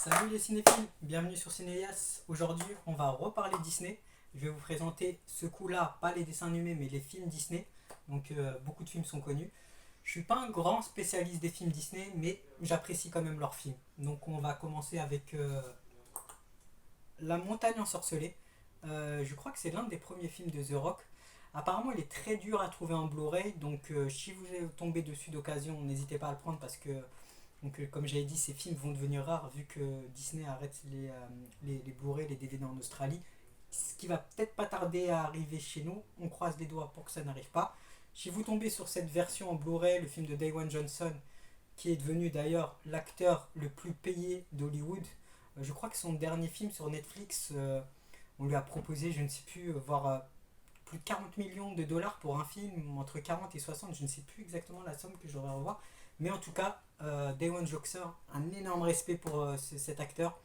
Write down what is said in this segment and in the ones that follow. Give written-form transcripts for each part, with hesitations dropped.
Salut les cinéphiles, bienvenue sur Cinéas. Aujourd'hui, on va reparler Disney. Je vais vous présenter ce coup-là, pas les dessins animés, mais les films Disney. Donc, beaucoup de films sont connus. Je suis pas un grand spécialiste des films Disney, mais j'apprécie quand même leurs films. Donc, on va commencer avec La Montagne ensorcelée. Je crois que c'est l'un des premiers films de The Rock. Apparemment, il est très dur à trouver en Blu-ray, donc si vous tombez dessus d'occasion, n'hésitez pas à le prendre parce que comme j'avais dit, ces films vont devenir rares vu que Disney arrête les Blu-ray, les DVD en Australie. Ce qui va peut-être pas tarder à arriver chez nous. On croise les doigts pour que ça n'arrive pas. Si vous tombez sur cette version en Blu-ray, le film de Dwayne Johnson, qui est devenu d'ailleurs l'acteur le plus payé d'Hollywood, je crois que son dernier film sur Netflix, on lui a proposé, je ne sais plus, voire plus de 40 millions de dollars pour un film, entre 40 et 60, je ne sais plus exactement la somme que je devrais revoir. Mais en tout cas, Dwayne Johnson, un énorme respect pour cet acteur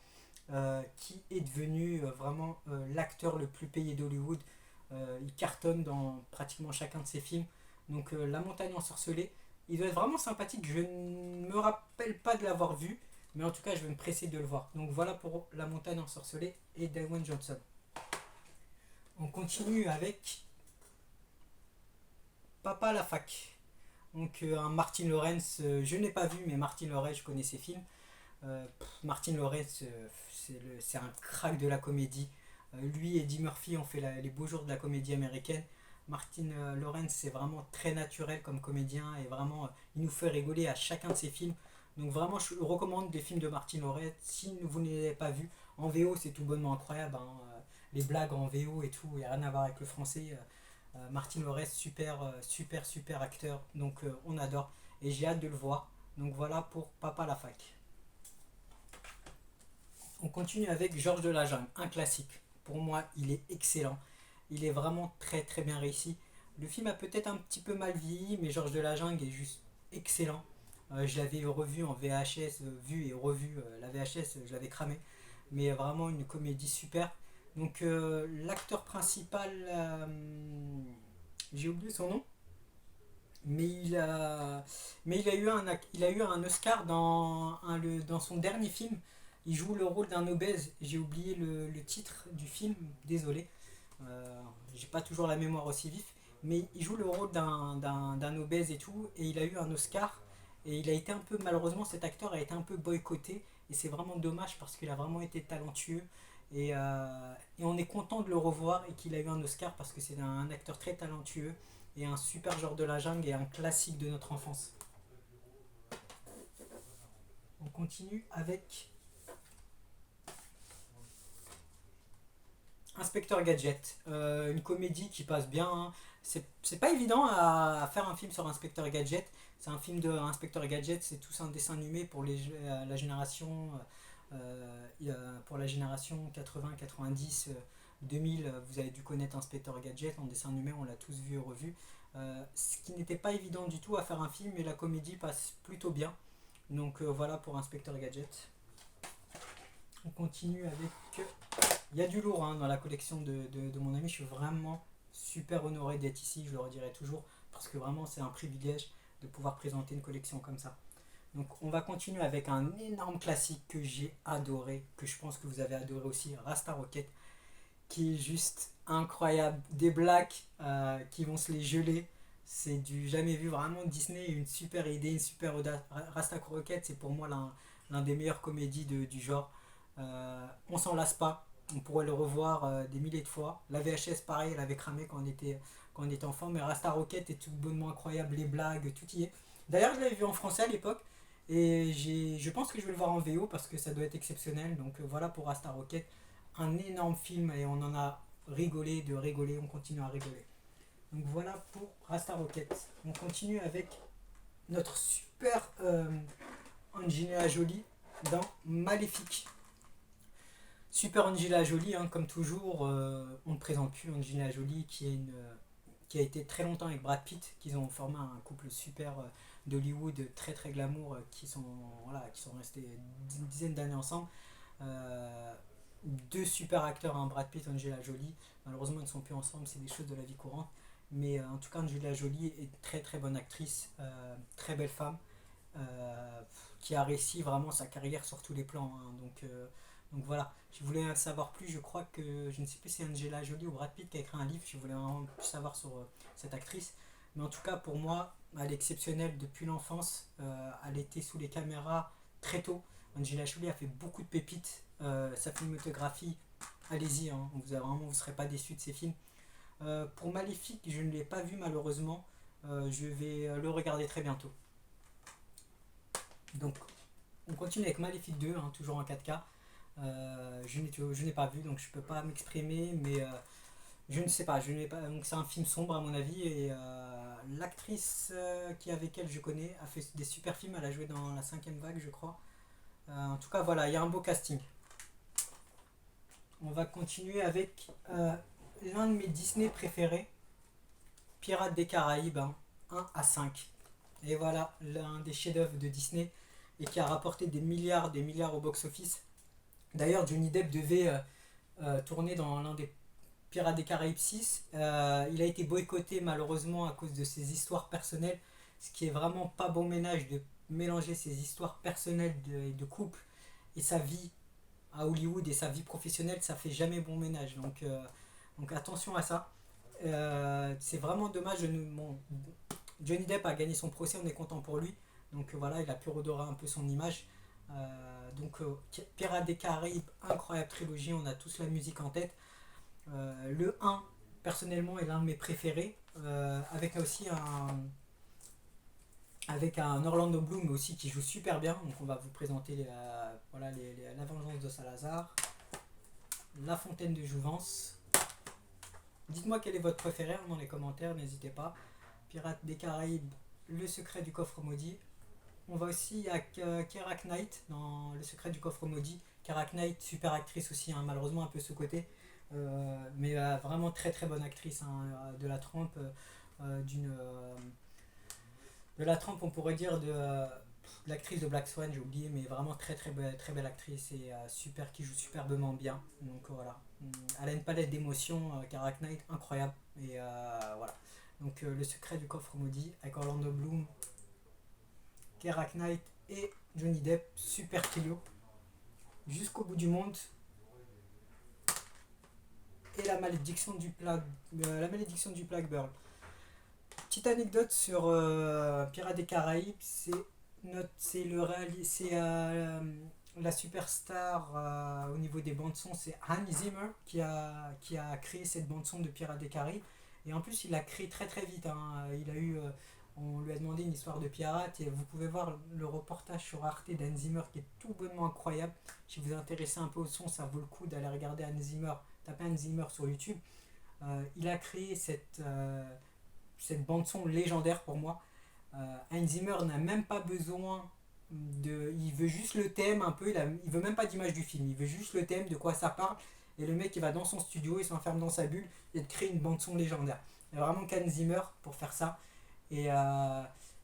qui est devenu vraiment l'acteur le plus payé d'Hollywood. Il cartonne dans pratiquement chacun de ses films. Donc La Montagne ensorcelée, il doit être vraiment sympathique. Je ne me rappelle pas de l'avoir vu, mais en tout cas, je vais me presser de le voir. Donc voilà pour La Montagne ensorcelée et Dwayne Johnson. On continue avec Papa la fac. Donc un Martin Lawrence, je n'ai pas vu, mais Martin Lawrence, je connais ses films. Martin Lawrence, c'est un crack de la comédie. Lui et Eddie Murphy ont fait les beaux jours de la comédie américaine. Martin Lawrence, c'est vraiment très naturel comme comédien et vraiment, il nous fait rigoler à chacun de ses films. Donc vraiment, je recommande des films de Martin Lawrence. Si vous ne les avez pas vus, en VO, c'est tout bonnement incroyable, hein. Les blagues en VO et tout, il n'y a rien à voir avec le français. Martin Lawrence, super acteur. Donc on adore et j'ai hâte de le voir. Donc voilà pour Papa la fac. On continue avec Georges de la Jungle, un classique. Pour moi, il est excellent. Il est vraiment très bien réussi. Le film a peut-être un petit peu mal vieilli, mais Georges de la Jungle est juste excellent. Je l'avais revu en VHS, vu et revu la VHS, je l'avais cramé. Mais vraiment une comédie super. Donc l'acteur principal, j'ai oublié son nom, mais il a eu un Oscar dans son dernier film. Il joue le rôle d'un obèse. J'ai oublié le titre du film, désolé. J'ai pas toujours la mémoire aussi vif. Mais il joue le rôle d'un obèse et tout. Et il a eu un Oscar. Et il a été un peu, malheureusement, cet acteur a été un peu boycotté. Et c'est vraiment dommage parce qu'il a vraiment été talentueux. Et on est content de le revoir et qu'il a eu un Oscar parce que c'est un acteur très talentueux et un super genre de la jungle et un classique de notre enfance. On continue avec Inspecteur Gadget, une comédie qui passe bien, hein. C'est pas évident à faire un film sur Inspecteur Gadget. C'est un film de Inspecteur Gadget, c'est tous un dessin animé pour la génération pour la génération 80, 90, 2000. Vous avez dû connaître Inspecteur Gadget en dessin animé, on l'a tous vu et revu. Ce qui n'était pas évident du tout à faire un film, mais la comédie passe plutôt bien. Donc voilà pour Inspecteur Gadget. On continue avec. Il y a du lourd, hein, dans la collection de mon ami. Je suis vraiment super honoré d'être ici, je le redirai toujours, parce que vraiment c'est un privilège de pouvoir présenter une collection comme ça. Donc on va continuer avec un énorme classique que j'ai adoré, que je pense que vous avez adoré aussi, Rasta Rocket, qui est juste incroyable. Des blagues qui vont se les geler. C'est du jamais vu, vraiment. Disney, une super idée, une super audace. Rasta Rocket, c'est pour moi l'un des meilleures comédies du genre. On s'en lasse pas. On pourrait le revoir des milliers de fois. La VHS, pareil, elle avait cramé quand on était enfant. Mais Rasta Rocket est tout bonnement incroyable. Les blagues, tout y est. D'ailleurs, je l'avais vu en français à l'époque. Et je pense que je vais le voir en VO parce que ça doit être exceptionnel. Donc voilà pour Rasta Rocket, un énorme film et on en a rigolé, de rigoler, on continue à rigoler. Donc voilà pour Rasta Rocket. On continue avec notre super Angelina Jolie dans Maléfique. Super Angelina Jolie, hein, comme toujours, on ne présente plus Angelina Jolie qui a été très longtemps avec Brad Pitt, qu'ils ont formé un couple super d'Hollywood, très glamour, qui sont restés une dizaine d'années ensemble. Euh, Deux super acteurs, hein, Brad Pitt et Angelina Jolie. Malheureusement, ils ne sont plus ensemble, c'est des choses de la vie courante. Mais en tout cas, Angelina Jolie est très bonne actrice, très belle femme. qui a réussi vraiment sa carrière sur tous les plans, hein. Donc voilà, je voulais savoir plus, je crois que, je ne sais plus si c'est Angela Jolie ou Brad Pitt qui a écrit un livre, je voulais vraiment plus savoir sur cette actrice. Mais en tout cas, pour moi, elle est exceptionnelle depuis l'enfance. Elle était sous les caméras très tôt. Angela Jolie a fait beaucoup de pépites. Sa filmographie, allez-y, hein, vous ne serez pas déçus de ses films. Pour Maléfique, je ne l'ai pas vu malheureusement. Je vais le regarder très bientôt. Donc, on continue avec Maléfique 2, hein, toujours en 4K. Je n'ai pas vu, donc je peux pas m'exprimer, mais je ne sais pas. Je n'ai pas. Donc c'est un film sombre à mon avis, et l'actrice qui est avec elle, je connais, a fait des super films. Elle a joué dans La Cinquième Vague, je crois. En tout cas, voilà, il y a un beau casting. On va continuer avec l'un de mes Disney préférés, Pirates des Caraïbes, hein, 1 à 5. Et voilà, l'un des chefs-d'œuvre de Disney et qui a rapporté des milliards au box-office. D'ailleurs, Johnny Depp devait tourner dans l'un des Pirates des Caraïbes 6. Il a été boycotté malheureusement à cause de ses histoires personnelles, ce qui est vraiment pas bon ménage de mélanger ses histoires personnelles de couple et sa vie à Hollywood et sa vie professionnelle, ça fait jamais bon ménage. Donc attention à ça. C'est vraiment dommage. Bon, Johnny Depp a gagné son procès, on est content pour lui. Donc voilà, il a pu redorer un peu son image. Pirates des Caraïbes, incroyable trilogie, on a tous la musique en tête. Le 1, personnellement, est l'un de mes préférés. Avec aussi avec un Orlando Bloom aussi qui joue super bien. Donc on va vous présenter voilà, La Vengeance de Salazar, La Fontaine de Jouvence. Dites-moi quel est votre préféré dans les commentaires, n'hésitez pas. Pirates des Caraïbes, Le Secret du Coffre Maudit. On va aussi à Keira Knight dans Le Secret du Coffre Maudit. Keira Knight, super actrice aussi, hein, malheureusement un peu sous-côté. Mais vraiment très très bonne actrice, hein, de la trempe de la trempe, on pourrait dire, de l'actrice de Black Swan, j'ai oublié, mais vraiment très belle actrice et super, qui joue superbement bien. Donc voilà, elle a une palette d'émotions, Keira Knight, incroyable. Et voilà, donc Le Secret du Coffre Maudit avec Orlando Bloom, Keira Knight et Johnny Depp, super trio. Jusqu'au bout du monde. Et la malédiction du Blackbird. Petite anecdote sur Pirates des Caraïbes, c'est la superstar au niveau des bandes son, c'est Hans Zimmer qui a créé cette bande son de Pirates des Caraïbes. Et en plus, il l'a créé très vite, hein. On lui a demandé une histoire de pirate et vous pouvez voir le reportage sur Arte d'Hans Zimmer qui est tout bonnement incroyable. Si vous vous intéressez un peu au son, ça vaut le coup d'aller regarder Hans Zimmer. Tapez Hans Zimmer sur YouTube. Il a créé cette bande son légendaire pour moi. Hans Zimmer n'a même pas besoin il veut juste le thème un peu, il veut même pas d'image du film, il veut juste le thème, de quoi ça parle, et le mec il va dans son studio, il s'enferme dans sa bulle et de créer une bande son légendaire. Il y a vraiment qu'Hans Zimmer pour faire ça. Et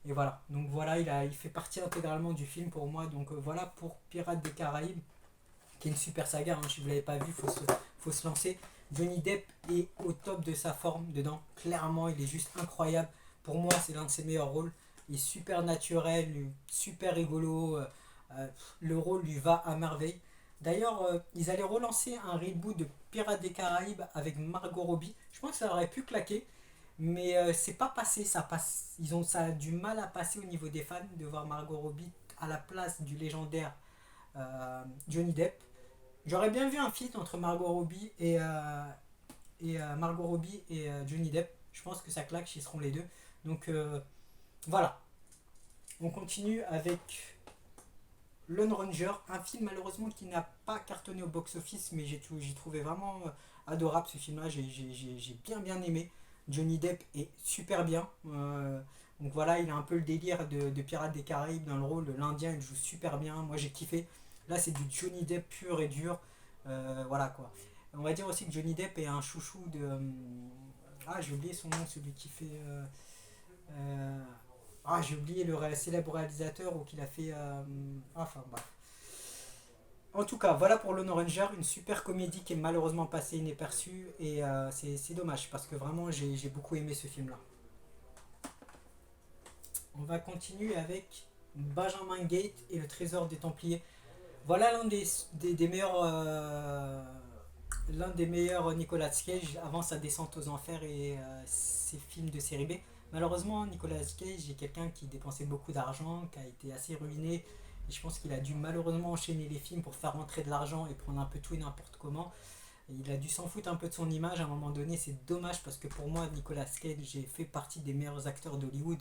voilà, donc voilà, il fait partie intégralement du film pour moi. Donc voilà pour Pirates des Caraïbes, qui est une super saga, hein. Si vous ne l'avez pas vu, faut se lancer. Johnny Depp est au top de sa forme dedans, clairement, il est juste incroyable. Pour moi, c'est l'un de ses meilleurs rôles. Il est super naturel, super rigolo. Le rôle lui va à merveille. D'ailleurs, ils allaient relancer un reboot de Pirates des Caraïbes avec Margot Robbie. Je pense que ça aurait pu claquer, mais c'est pas passé. Ça a du mal à passer au niveau des fans de voir Margot Robbie à la place du légendaire Johnny Depp. J'aurais bien vu un feat entre Margot Robbie et Johnny Depp. Je pense que ça claque, s'ils seront les deux. Donc voilà. On continue avec Lone Ranger, un film malheureusement qui n'a pas cartonné au box-office, mais j'ai trouvé vraiment adorable ce film-là. J'ai bien aimé. Johnny Depp est super bien. Donc voilà, il a un peu le délire de Pirates des Caraïbes dans le rôle. L'Indien, il joue super bien. Moi, j'ai kiffé. Là, c'est du Johnny Depp pur et dur. Voilà quoi. On va dire aussi que Johnny Depp est un chouchou de. J'ai oublié son nom, celui qui fait. J'ai oublié le célèbre réalisateur ou qu'il a fait. Enfin bref. En tout cas, voilà pour Lone Ranger, une super comédie qui est malheureusement passée inaperçue et c'est dommage parce que vraiment j'ai beaucoup aimé ce film-là. On va continuer avec Benjamin Gate et le trésor des Templiers. Voilà des meilleurs l'un des meilleurs Nicolas Cage avant sa descente aux enfers et ses films de série B. Malheureusement, Nicolas Cage est quelqu'un qui dépensait beaucoup d'argent, qui a été assez ruiné. Et je pense qu'il a dû malheureusement enchaîner les films pour faire rentrer de l'argent et prendre un peu tout et n'importe comment. Et il a dû s'en foutre un peu de son image à un moment donné. C'est dommage parce que pour moi, Nicolas Cage fait partie des meilleurs acteurs d'Hollywood.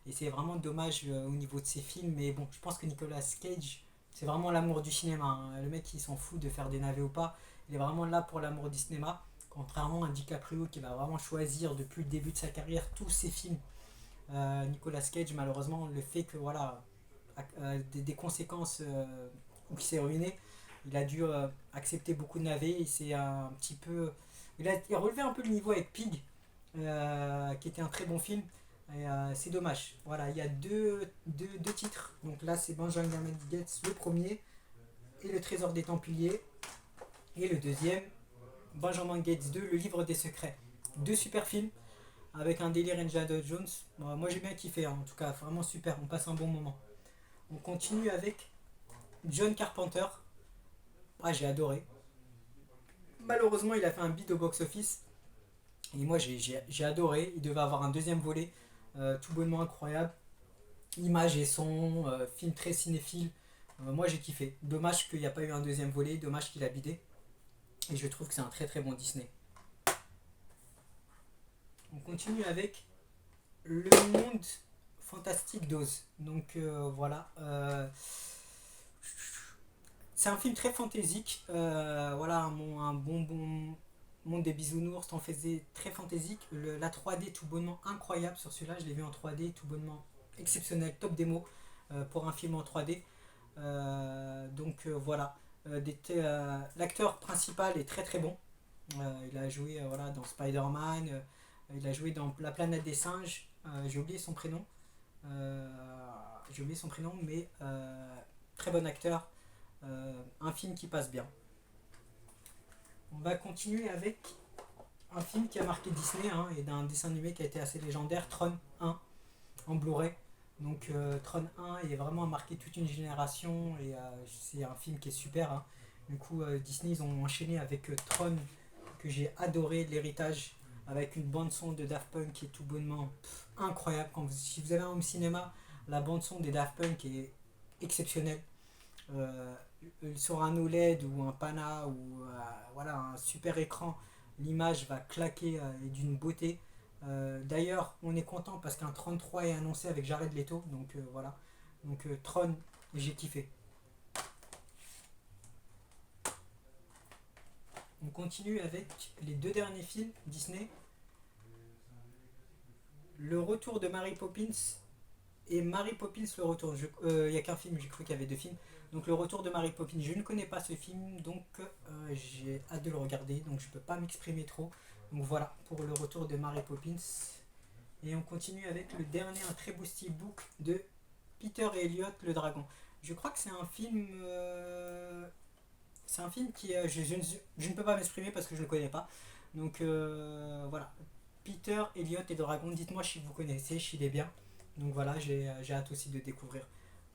Et c'est vraiment dommage au niveau de ses films. Mais bon, je pense que Nicolas Cage, c'est vraiment l'amour du cinéma, hein. Le mec, il s'en fout de faire des navets ou pas. Il est vraiment là pour l'amour du cinéma. Contrairement à DiCaprio qui va vraiment choisir depuis le début de sa carrière tous ses films. Nicolas Cage, malheureusement, le fait que voilà, des conséquences où il s'est ruiné, il a dû accepter beaucoup de navets. Il s'est un petit peu. Il a relevé un peu le niveau avec Pig, qui était un très bon film. Et c'est dommage. Voilà, il y a deux titres. Donc là, c'est Benjamin Gates, le premier, et le Trésor des Templiers. Et le deuxième, Benjamin Gates 2, le livre des secrets. Deux super films avec un délire Indiana Jones. Bon, moi j'ai bien kiffé, hein, en tout cas, vraiment super. On passe un bon moment. On continue avec John Carpenter. Ah, j'ai adoré. Malheureusement, il a fait un bid au box-office. Et moi, j'ai adoré. Il devait avoir un deuxième volet, tout bonnement incroyable. Images et son, film très cinéphile. Moi, j'ai kiffé. Dommage qu'il n'y a pas eu un deuxième volet. Dommage qu'il a bidé. Et je trouve que c'est un très très bon Disney. On continue avec Le Monde Fantastique d'Oz. Donc voilà. C'est un film très fantaisique. Voilà, un bon monde des bisounours, t'en faisait très fantaisique. La 3D tout bonnement incroyable sur celui-là, je l'ai vu en 3D, tout bonnement exceptionnel, top démo pour un film en 3D. Voilà. L'acteur principal est très très bon. Il a joué voilà, dans Spider-Man, il a joué dans La planète des singes. J'ai oublié son prénom. Euh, j'ai oublié son prénom, mais très bon acteur. Un film qui passe bien. On va continuer avec un film qui a marqué Disney, hein, et d'un dessin animé qui a été assez légendaire, Tron 1 en Blu-ray. Donc Tron 1 est vraiment marqué toute une génération et c'est un film qui est super, hein. Du coup Disney ils ont enchaîné avec Tron que j'ai adoré, l'héritage avec une bande son de Daft Punk qui est tout bonnement incroyable. Si vous avez un home cinéma, la bande son des Daft Punk est exceptionnelle. Euh, sur un OLED ou un Pana ou voilà, un super écran, l'image va claquer et d'une beauté. D'ailleurs, on est content parce qu'un 33 est annoncé avec Jared Leto, donc voilà. Donc Tron, j'ai kiffé. On continue avec les deux derniers films Disney. Le retour de Mary Poppins et Mary Poppins le retour. Il n'y a qu'un film, j'ai cru qu'il y avait deux films. Donc le retour de Mary Poppins, je ne connais pas ce film, donc j'ai hâte de le regarder, donc je ne peux pas m'exprimer trop. Donc voilà pour le retour de Mary Poppins. Et on continue avec le dernier, un très beau steelbook de Peter et Elliot le dragon. Je crois que c'est un film. C'est un film qui. Je ne peux pas m'exprimer parce que je ne le connais pas. Donc voilà. Peter, Elliot et le dragon, dites-moi si vous connaissez, s'il est bien. Donc voilà, j'ai hâte aussi de découvrir.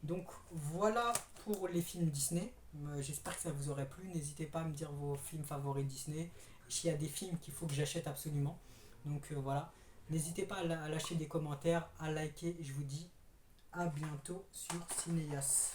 Donc voilà pour les films Disney. J'espère que ça vous aurait plu. N'hésitez pas à me dire vos films favoris Disney. S'il y a des films qu'il faut que j'achète absolument. Donc voilà. N'hésitez pas à lâcher des commentaires, à liker. Je vous dis à bientôt sur Cinéas.